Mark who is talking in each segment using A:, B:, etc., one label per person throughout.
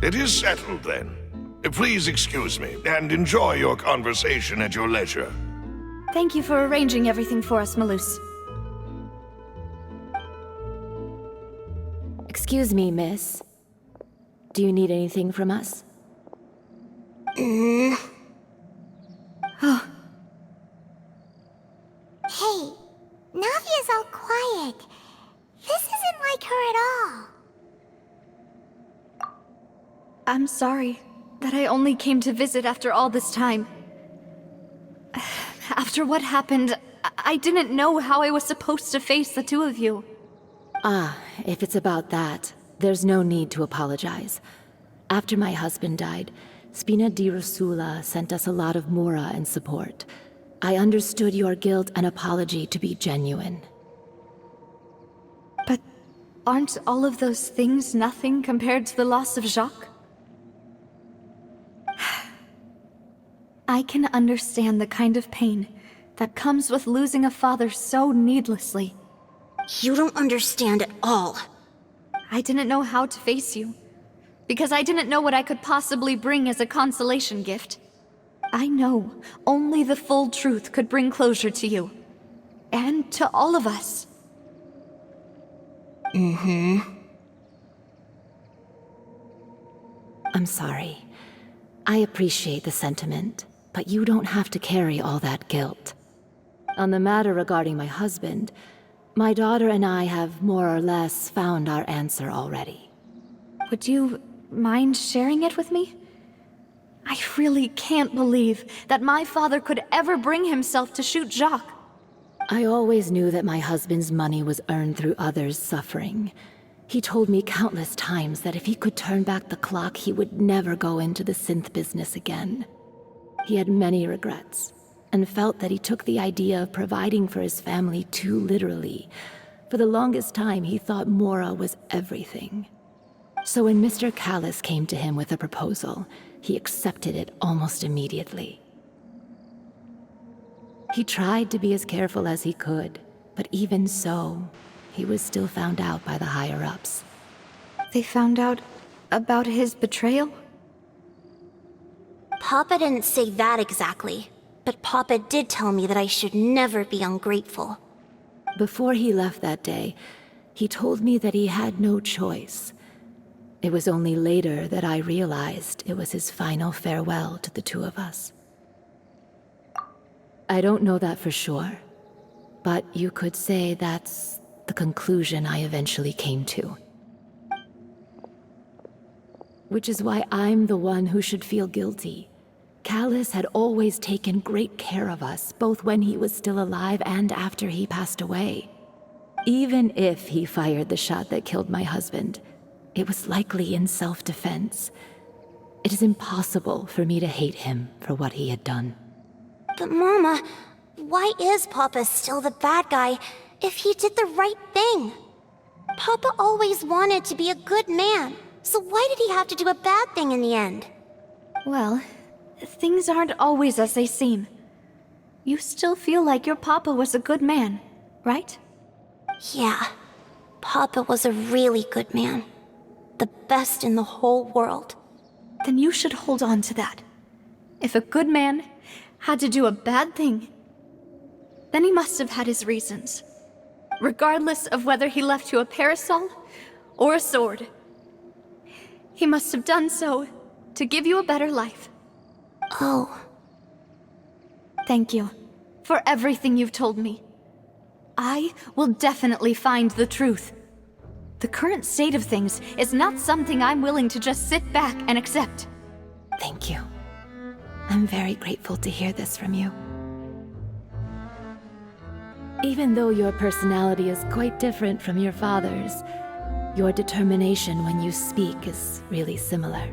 A: It is settled then. Please excuse me, and enjoy your conversation at your leisure.
B: Thank you for arranging everything for us, Malus.
C: Excuse me, miss. Do you need anything from us?
D: Hey, Navia's all quiet. This isn't like her at all.
B: I'm sorry that I only came to visit after all this time. After what happened, I didn't know how I was supposed to face the two of you.
C: Ah, if it's about that, there's no need to apologize. After my husband died, Spina di Rosula sent us a lot of mora and support. I understood your guilt and apology to be genuine.
B: But aren't all of those things nothing compared to the loss of Jacques? I can understand the kind of pain that comes with losing a father so needlessly.
D: You don't understand at all.
B: I didn't know how to face you, because I didn't know what I could possibly bring as a consolation gift. I know only the full truth could bring closure to you, and to all of us.
C: I'm sorry. I appreciate the sentiment, but you don't have to carry all that guilt. On the matter regarding my husband, my daughter and I have more or less found our answer already.
B: Would you mind sharing it with me? I really can't believe that my father could ever bring himself to shoot Jacques.
C: I always knew that my husband's money was earned through others' suffering. He told me countless times that if he could turn back the clock, he would never go into the synth business again. He had many regrets, and felt that he took the idea of providing for his family too literally. For the longest time, he thought Mora was everything. So when Mr. Callis came to him with a proposal, he accepted it almost immediately. He tried to be as careful as he could, but even so, he was still found out by the higher-ups.
B: They found out about his betrayal?
D: Papa didn't say that exactly, but Papa did tell me that I should never be ungrateful.
C: Before he left that day, he told me that he had no choice. It was only later that I realized it was his final farewell to the two of us. I don't know that for sure, but you could say that's the conclusion I eventually came to. Which is why I'm the one who should feel guilty. Callis had always taken great care of us, both when he was still alive and after he passed away. Even if he fired the shot that killed my husband, it was likely in self-defense. It is impossible for me to hate him for what he had done.
D: But Mama, why is Papa still the bad guy if he did the right thing? Papa always wanted to be a good man, so why did he have to do a bad thing in the end?
B: Well, things aren't always as they seem. You still feel like your papa was a good man, right?
D: Yeah, Papa was a really good man. The best in the whole world.
B: Then you should hold on to that. If a good man had to do a bad thing, then he must have had his reasons. Regardless of whether he left you a parasol or a sword. He must have done so to give you a better life.
D: Oh.
B: Thank you for everything you've told me. I will definitely find the truth. The current state of things is not something I'm willing to just sit back and accept.
C: Thank you. I'm very grateful to hear this from you. Even though your personality is quite different from your father's, your determination when you speak is really similar.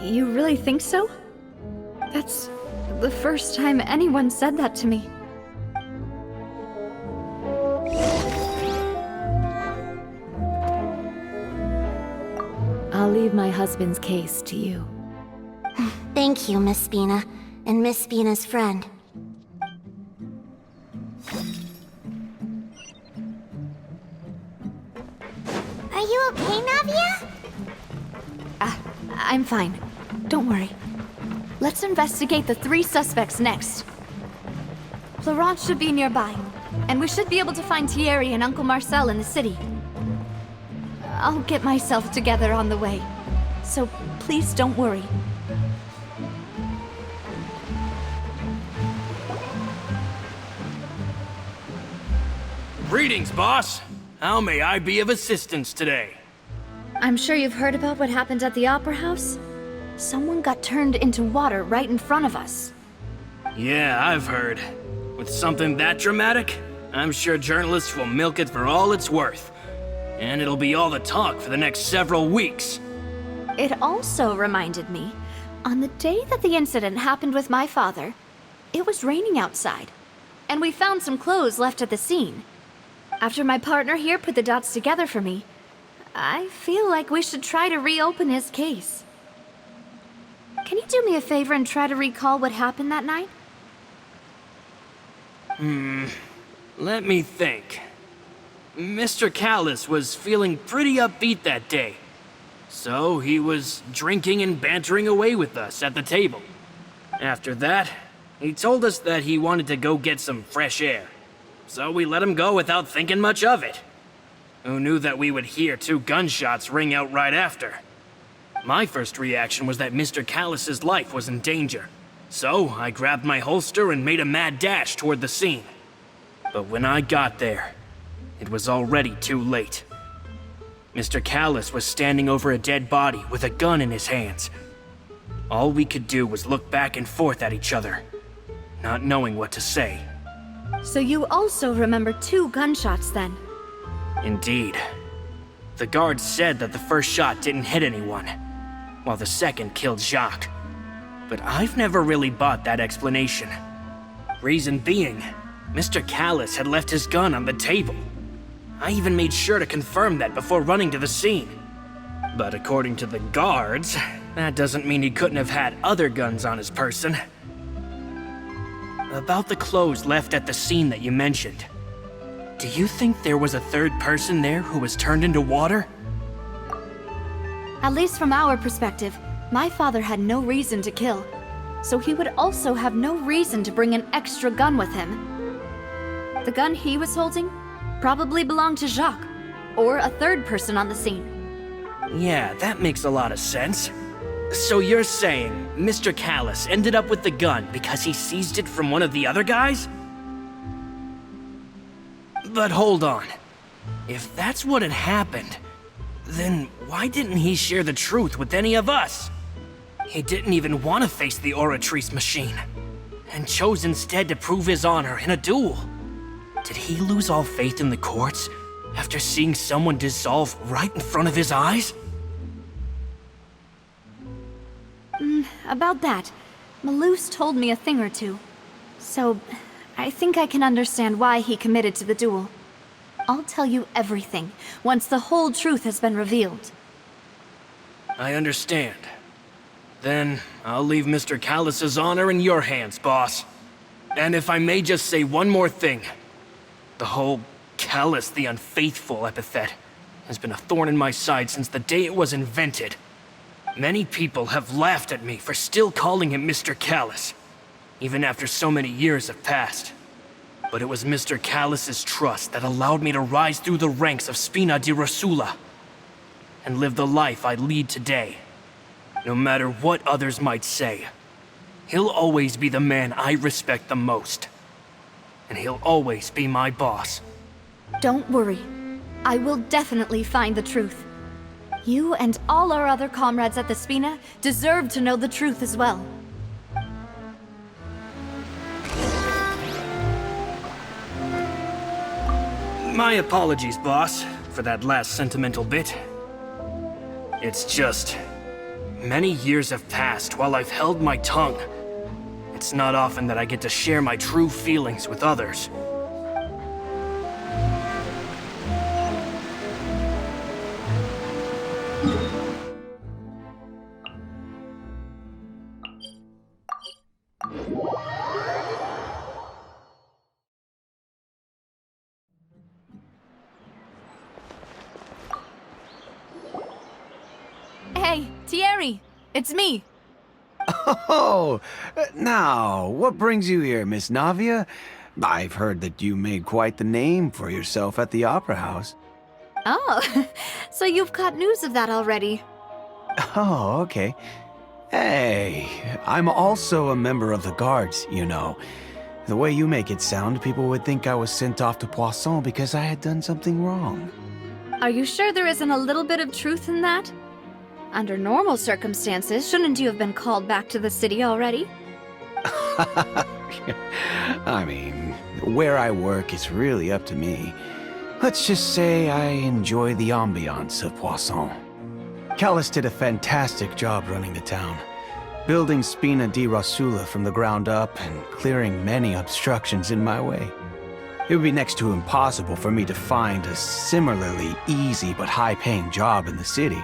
B: You really think so? That's the first time anyone said that to me.
C: I'll leave my husband's case to you.
D: Thank you, Miss Spina, and Miss Spina's friend. Are you okay, Navia?
B: I'm fine. Don't worry. Let's investigate the 3 suspects next. Florence should be nearby, and we should be able to find Thierry and Uncle Marcel in the city. I'll get myself together on the way, so please don't worry.
E: Greetings, boss. How may I be of assistance today?
B: I'm sure you've heard about what happened at the Opera House. Someone got turned into water right in front of us.
E: Yeah, I've heard. With something that dramatic, I'm sure journalists will milk it for all it's worth. And it'll be all the talk for the next several weeks.
B: It also reminded me, on the day that the incident happened with my father, it was raining outside, and we found some clothes left at the scene. After my partner here put the dots together for me, I feel like we should try to reopen his case. Can you do me a favor and try to recall what happened that night?
E: Let me think. Mr. Callis was feeling pretty upbeat that day. So he was drinking and bantering away with us at the table. After that, he told us that he wanted to go get some fresh air. So we let him go without thinking much of it. Who knew that we would hear 2 gunshots ring out right after? My first reaction was that Mr. Callis's life was in danger. So I grabbed my holster and made a mad dash toward the scene. But when I got there, it was already too late. Mr. Callis was standing over a dead body with a gun in his hands. All we could do was look back and forth at each other, not knowing what to say.
B: So you also remember 2 gunshots then?
E: Indeed. The guards said that the first shot didn't hit anyone, while the second killed Jacques. But I've never really bought that explanation. Reason being, Mr. Callis had left his gun on the table. I even made sure to confirm that before running to the scene. But according to the guards, that doesn't mean he couldn't have had other guns on his person. About the clothes left at the scene that you mentioned, do you think there was a 3rd person there who was turned into water?
B: At least from our perspective, my father had no reason to kill, so he would also have no reason to bring an extra gun with him. The gun he was holding probably belonged to Jacques, or a 3rd person on the scene.
E: Yeah, that makes a lot of sense. So you're saying Mr. Callis ended up with the gun because he seized it from one of the other guys? But hold on. If that's what had happened, then why didn't he share the truth with any of us? He didn't even want to face the Oratrice machine, and chose instead to prove his honor in a duel. Did he lose all faith in the courts after seeing someone dissolve right in front of his eyes?
B: About that, Malus told me a thing or two. So, I think I can understand why he committed to the duel. I'll tell you everything, once the whole truth has been revealed.
E: I understand. Then, I'll leave Mr. Callis's honor in your hands, boss. And if I may just say one more thing. The whole Callis the Unfaithful epithet has been a thorn in my side since the day it was invented. Many people have laughed at me for still calling him Mr. Callis, even after so many years have passed. But it was Mr. Callis's trust that allowed me to rise through the ranks of Spina di Rosula and live the life I lead today. No matter what others might say, he'll always be the man I respect the most. And he'll always be my boss.
B: Don't worry. I will definitely find the truth. You and all our other comrades at the Spina deserve to know the truth as well.
E: My apologies, boss, for that last sentimental bit. It's just, many years have passed while I've held my tongue. It's not often that I get to share my true feelings with others.
B: Hey, Thierry! it's me.
F: Oh, now, what brings you here, Miss Navia? I've heard that you made quite the name for yourself at the Opera House.
B: Oh, so you've caught news of that already.
F: Oh, okay. Hey, I'm also a member of the Guards, you know. The way you make it sound, people would think I was sent off to Poisson because I had done something wrong.
B: Are you sure there isn't a little bit of truth in that? Under normal circumstances, shouldn't you have been called back to the city already?
F: I mean, where I work is really up to me. Let's just say I enjoy the ambiance of Poisson. Callus did a fantastic job running the town, building Spina di Rosula from the ground up and clearing many obstructions in my way. It would be next to impossible for me to find a similarly easy but high-paying job in the city.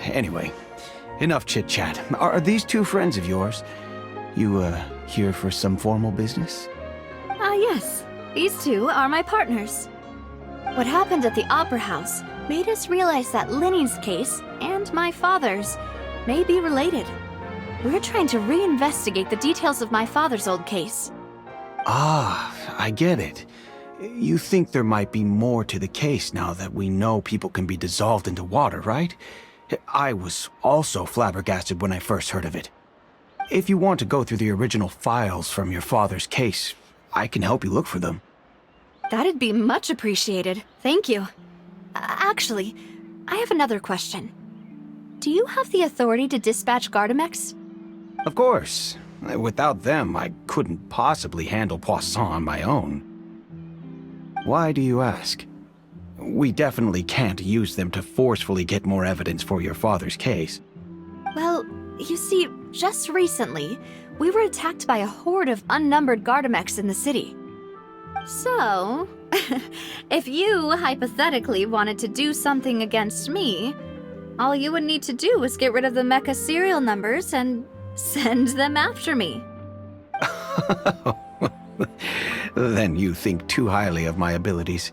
F: Anyway, enough chit-chat. Are these two friends of yours? You, here for some formal business?
B: Yes. These two are my partners. What happened at the Opera House made us realize that Linny's case and my father's may be related. We're trying to reinvestigate the details of my father's old case.
F: Ah, I get it. You think there might be more to the case now that we know people can be dissolved into water, right? I was also flabbergasted when I first heard of it. If you want to go through the original files from your father's case, I can help you look for them.
B: That'd be much appreciated. Thank you. Actually, I have another question. Do you have the authority to dispatch Gardamex?
F: Of course. Without them, I couldn't possibly handle Poisson on my own. Why do you ask? We definitely can't use them to forcefully get more evidence for your father's case.
B: Well, you see, just recently, we were attacked by a horde of unnumbered Gardamex in the city. So, if you hypothetically wanted to do something against me, all you would need to do is get rid of the mecha serial numbers and send them after me.
F: Then you think too highly of my abilities.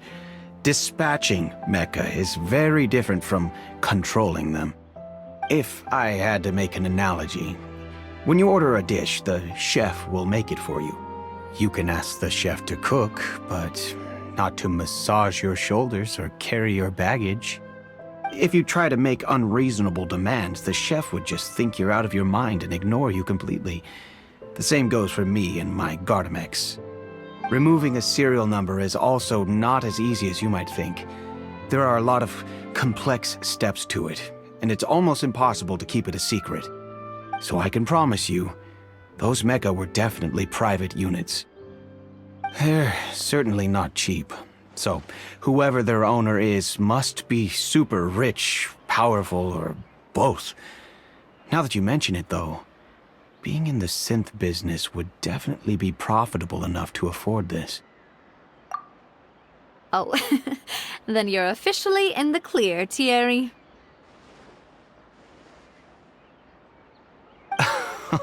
F: Dispatching mecha is very different from controlling them. If I had to make an analogy, when you order a dish, the chef will make it for you. You can ask the chef to cook, but not to massage your shoulders or carry your baggage. If you try to make unreasonable demands, the chef would just think you're out of your mind and ignore you completely. The same goes for me and my Gardamex. Removing a serial number is also not as easy as you might think. There are a lot of complex steps to it, and it's almost impossible to keep it a secret. So I can promise you, those mecha were definitely private units. They're certainly not cheap. So, whoever their owner is must be super rich, powerful, or both. Now that you mention it, though, being in the synth business would definitely be profitable enough to afford this.
B: Oh, then you're officially in the clear, Thierry.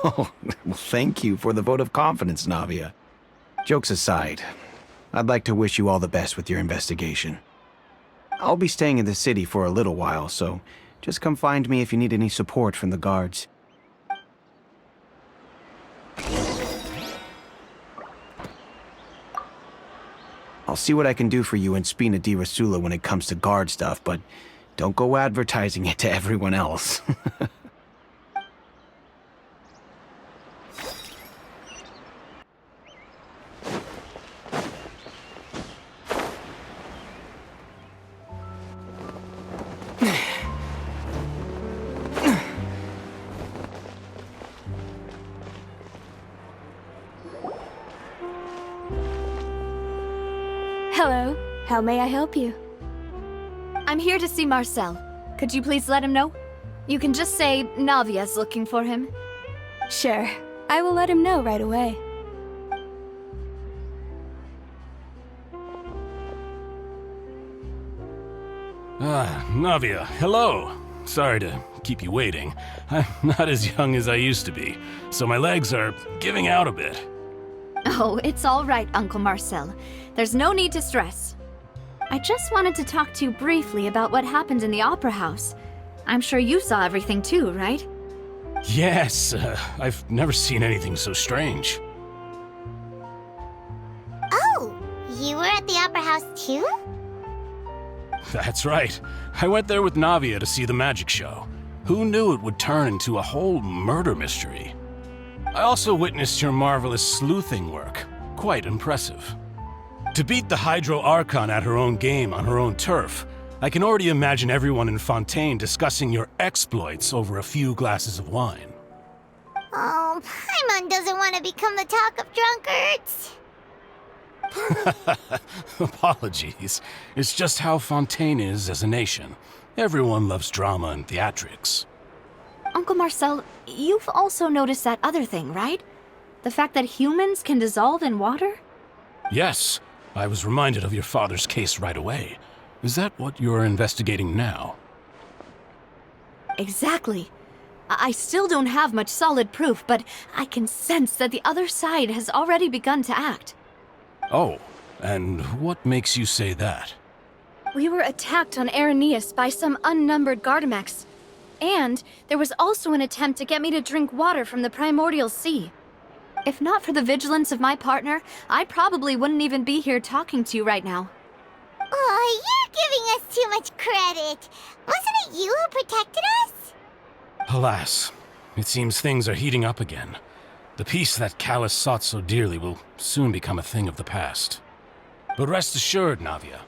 F: Oh, well, thank you for the vote of confidence, Navia. Jokes aside, I'd like to wish you all the best with your investigation. I'll be staying in the city for a little while, so just come find me if you need any support from the guards. I'll see what I can do for you in Spina di Rosula when it comes to guard stuff, but don't go advertising it to everyone else.
G: Hello. How may I help you?
B: I'm here to see Marcel. Could you please let him know? You can just say Navia's looking for him.
G: Sure. I will let him know right away.
H: Navia, hello. Sorry to keep you waiting. I'm not as young as I used to be, so my legs are giving out a bit.
B: Oh, it's all right, Uncle Marcel. There's no need to stress. I just wanted to talk to you briefly about what happened in the Opera House. I'm sure you saw everything too, right?
H: Yes, I've never seen anything so strange.
D: Oh, you were at the Opera House too?
H: That's right. I went there with Navia to see the magic show. Who knew it would turn into a whole murder mystery? I also witnessed your marvelous sleuthing work. Quite impressive. To beat the Hydro Archon at her own game on her own turf, I can already imagine everyone in Fontaine discussing your exploits over a few glasses of wine.
D: Oh, Paimon doesn't want to become the talk of drunkards.
H: Apologies. It's just how Fontaine is as a nation. Everyone loves drama and theatrics.
B: Uncle Marcel, you've also noticed that other thing, right? The fact that humans can dissolve in water?
H: Yes, I was reminded of your father's case right away. Is that what you're investigating now?
B: Exactly. I still don't have much solid proof, but I can sense that the other side has already begun to act.
H: Oh, and what makes you say that?
B: We were attacked on Araneus by some unnumbered Gardamex. And there was also an attempt to get me to drink water from the primordial sea. If not for the vigilance of my partner, I probably wouldn't even be here talking to you right now.
D: Oh, you're giving us too much credit. Wasn't it you who protected us?
H: Alas, it seems things are heating up again. The peace that Callus sought so dearly will soon become a thing of the past. But rest assured, Navia,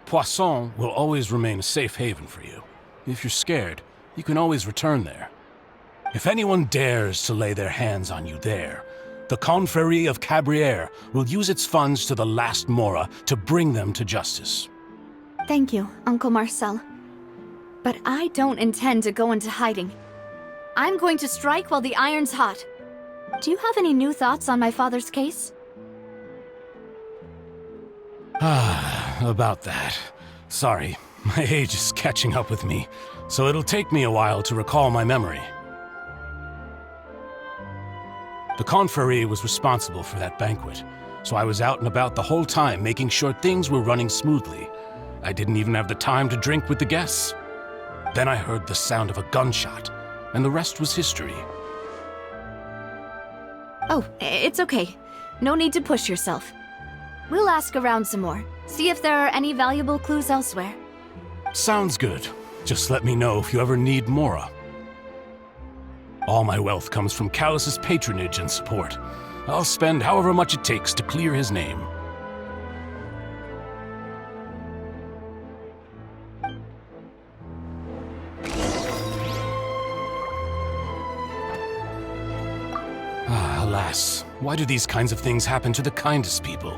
H: Poisson will always remain a safe haven for you. If you're scared, you can always return there. If anyone dares to lay their hands on you there, the Confrérie of Cabrières will use its funds to the last Mora to bring them to justice.
B: Thank you, Uncle Marcel. But I don't intend to go into hiding. I'm going to strike while the iron's hot. Do you have any new thoughts on my father's case?
H: About that. Sorry, my age is catching up with me, so it'll take me a while to recall my memory. The Confrérie was responsible for that banquet, so I was out and about the whole time making sure things were running smoothly. I didn't even have the time to drink with the guests. Then I heard the sound of a gunshot, and the rest was history.
B: Oh, it's okay. No need to push yourself. We'll ask around some more, see if there are any valuable clues elsewhere.
H: Sounds good. Just let me know if you ever need Mora. All my wealth comes from Callus's patronage and support. I'll spend however much it takes to clear his name. Alas, why do these kinds of things happen to the kindest people?